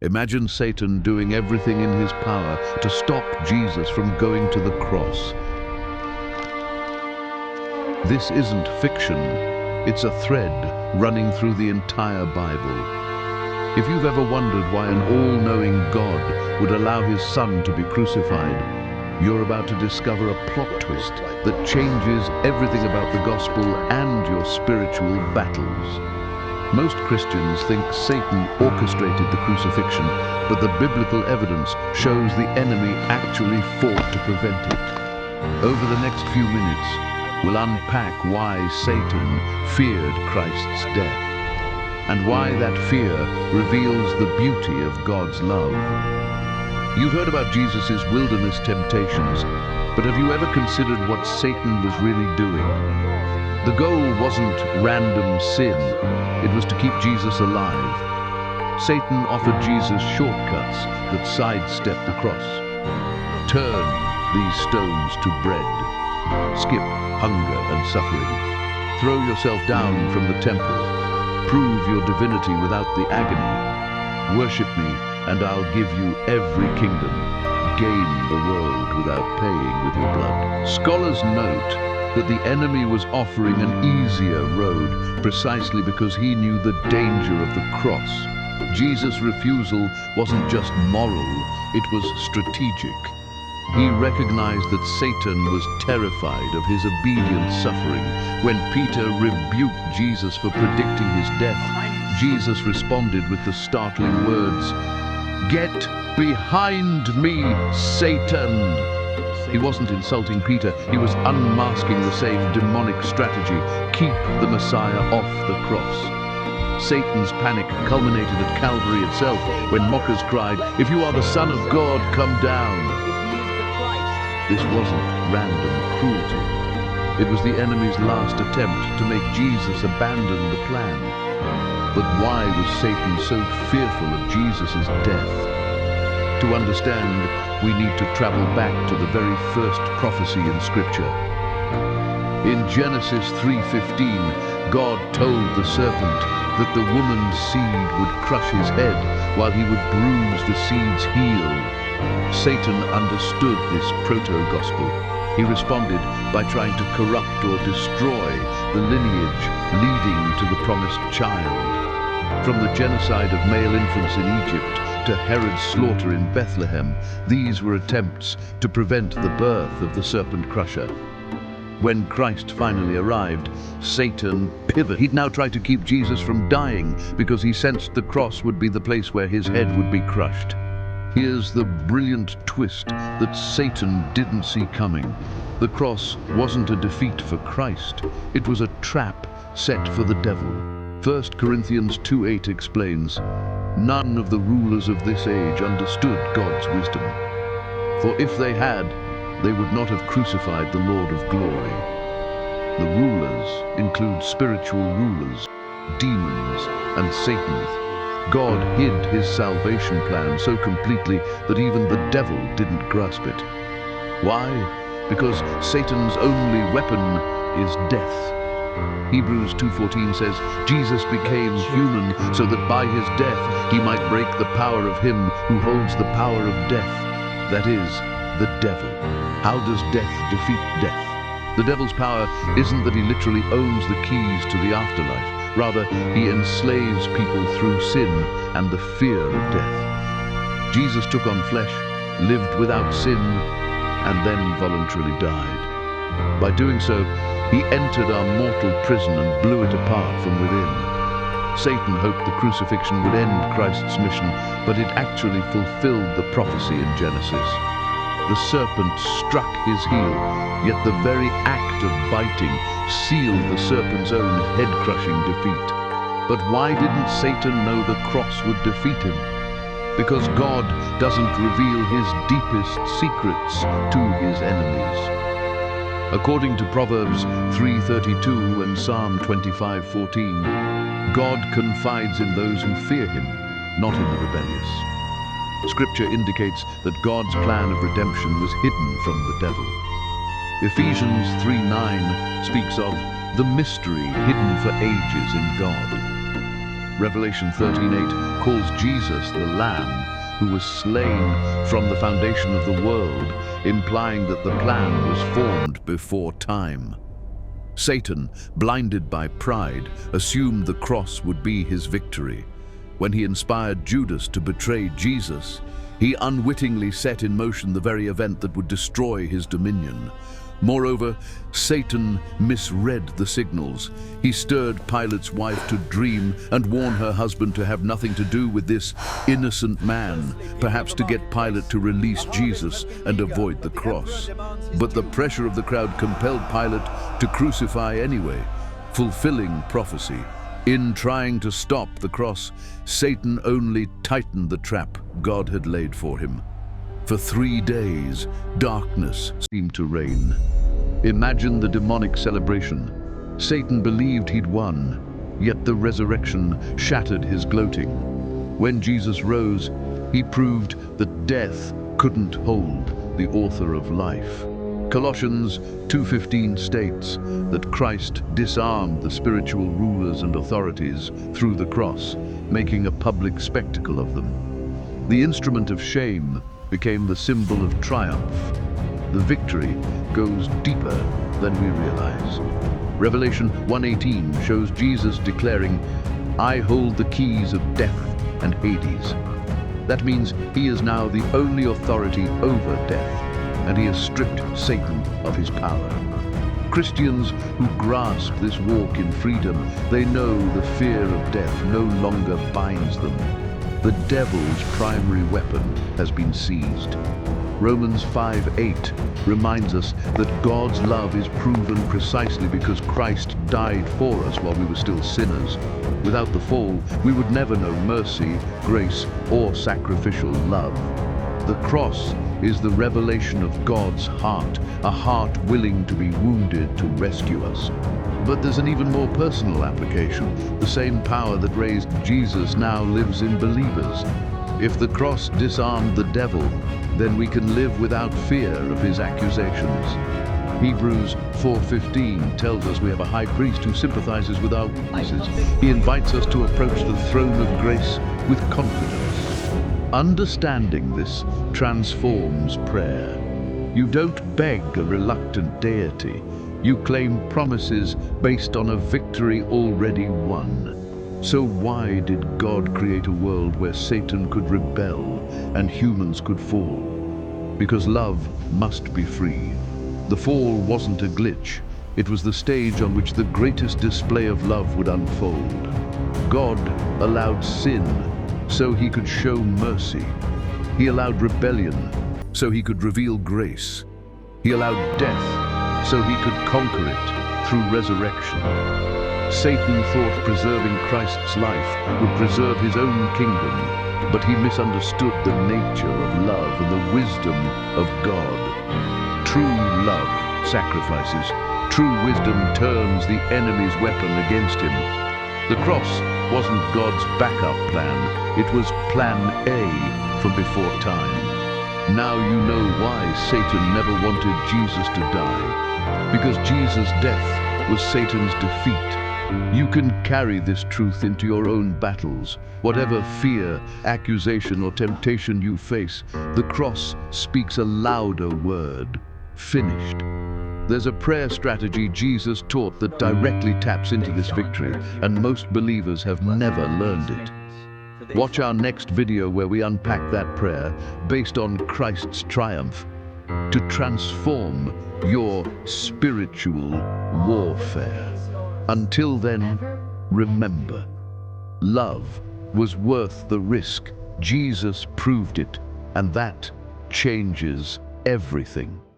Imagine Satan doing everything in his power to stop Jesus from going to the cross. This isn't fiction, it's a thread running through the entire Bible. If you've ever wondered why an all-knowing God would allow his Son to be crucified, you're about to discover a plot twist that changes everything about the gospel and your spiritual battles. Most Christians think Satan orchestrated the crucifixion, but the biblical evidence shows the enemy actually fought to prevent it. Over the next few minutes, we'll unpack why Satan feared Christ's death, and why that fear reveals the beauty of God's love. You've heard about Jesus' wilderness temptations, but have you ever considered what Satan was really doing? The goal wasn't random sin, it was to keep Jesus alive. Satan offered Jesus shortcuts that sidestepped the cross. Turn these stones to bread. Skip hunger and suffering. Throw yourself down from the temple. Prove your divinity without the agony. Worship me, and I'll give you every kingdom. Gain the world without paying with your blood. Scholars note that the enemy was offering an easier road precisely because he knew the danger of the cross. Jesus' refusal wasn't just moral, it was strategic. He recognized that Satan was terrified of his obedient suffering. When Peter rebuked Jesus for predicting his death, Jesus responded with the startling words, "Get behind me, Satan!" He wasn't insulting Peter, he was unmasking the same demonic strategy: keep the Messiah off the cross. Satan's panic culminated at Calvary itself, when mockers cried, "If you are the Son of God, come down." This wasn't random cruelty. It was the enemy's last attempt to make Jesus abandon the plan. But why was Satan so fearful of Jesus' death? To understand, we need to travel back to the very first prophecy in Scripture. In Genesis 3:15, God told the serpent that the woman's seed would crush his head while he would bruise the seed's heel. Satan understood this proto-gospel. He responded by trying to corrupt or destroy the lineage leading to the promised child. From the genocide of male infants in Egypt to Herod's slaughter in Bethlehem, these were attempts to prevent the birth of the serpent crusher. When Christ finally arrived, Satan pivoted. He'd now try to keep Jesus from dying because he sensed the cross would be the place where his head would be crushed. Here's the brilliant twist that Satan didn't see coming. The cross wasn't a defeat for Christ, it was a trap set for the devil. 1 Corinthians 2:8 explains, "None of the rulers of this age understood God's wisdom. For if they had, they would not have crucified the Lord of glory." The rulers include spiritual rulers, demons, and Satan. God hid his salvation plan so completely that even the devil didn't grasp it. Why? Because Satan's only weapon is death. Hebrews 2:14 says, "Jesus became human so that by his death he might break the power of him who holds the power of death, that is, the devil." How does death defeat death? The devil's power isn't that he literally owns the keys to the afterlife. Rather, he enslaves people through sin and the fear of death. Jesus took on flesh, lived without sin, and then voluntarily died. By doing so, he entered our mortal prison and blew it apart from within. Satan hoped the crucifixion would end Christ's mission, but it actually fulfilled the prophecy in Genesis. The serpent struck his heel, yet the very act of biting sealed the serpent's own head-crushing defeat. But why didn't Satan know the cross would defeat him? Because God doesn't reveal his deepest secrets to his enemies. According to Proverbs 3:32 and Psalm 25:14, God confides in those who fear him, not in the rebellious. Scripture indicates that God's plan of redemption was hidden from the devil. Ephesians 3:9 speaks of the mystery hidden for ages in God. Revelation 13:8 calls Jesus the Lamb who was slain from the foundation of the world, implying that the plan was formed before time. Satan, blinded by pride, assumed the cross would be his victory. When he inspired Judas to betray Jesus, he unwittingly set in motion the very event that would destroy his dominion. Moreover, Satan misread the signals. He stirred Pilate's wife to dream and warn her husband to have nothing to do with this innocent man, perhaps to get Pilate to release Jesus and avoid the cross. But the pressure of the crowd compelled Pilate to crucify anyway, fulfilling prophecy. In trying to stop the cross, Satan only tightened the trap God had laid for him. For 3 days, darkness seemed to reign. Imagine the demonic celebration. Satan believed he'd won, yet the resurrection shattered his gloating. When Jesus rose, he proved that death couldn't hold the author of life. Colossians 2:15 states that Christ disarmed the spiritual rulers and authorities through the cross, making a public spectacle of them. The instrument of shame became the symbol of triumph. The victory goes deeper than we realize. Revelation 1:18 shows Jesus declaring, "I hold the keys of death and Hades." That means he is now the only authority over death, and he has stripped Satan of his power. Christians who grasp this walk in freedom, they know the fear of death no longer binds them. The devil's primary weapon has been seized. Romans 5:8 reminds us that God's love is proven precisely because Christ died for us while we were still sinners. Without the fall, we would never know mercy, grace, or sacrificial love. The cross is the revelation of God's heart, a heart willing to be wounded to rescue us. But there's an even more personal application. The same power that raised Jesus now lives in believers. If the cross disarmed the devil, then we can live without fear of his accusations. Hebrews 4:15 tells us we have a high priest who sympathizes with our weaknesses. He invites us to approach the throne of grace with confidence. Understanding this transforms prayer. You don't beg a reluctant deity. You claim promises based on a victory already won. So why did God create a world where Satan could rebel and humans could fall? Because love must be free. The fall wasn't a glitch. It was the stage on which the greatest display of love would unfold. God allowed sin so he could show mercy. He allowed rebellion so he could reveal grace. He allowed death so he could conquer it through resurrection. Satan thought preserving Christ's life would preserve his own kingdom, but he misunderstood the nature of love and the wisdom of God. True love sacrifices. True wisdom turns the enemy's weapon against him. The cross wasn't God's backup plan. It was plan A from before time. Now you know why Satan never wanted Jesus to die. Because Jesus' death was Satan's defeat. You can carry this truth into your own battles. Whatever fear, accusation, or temptation you face, the cross speaks a louder word: finished. There's a prayer strategy Jesus taught that directly taps into this victory, and most believers have never learned it. Watch our next video where we unpack that prayer based on Christ's triumph to transform your spiritual warfare. Until then, remember, love was worth the risk. Jesus proved it, and that changes everything.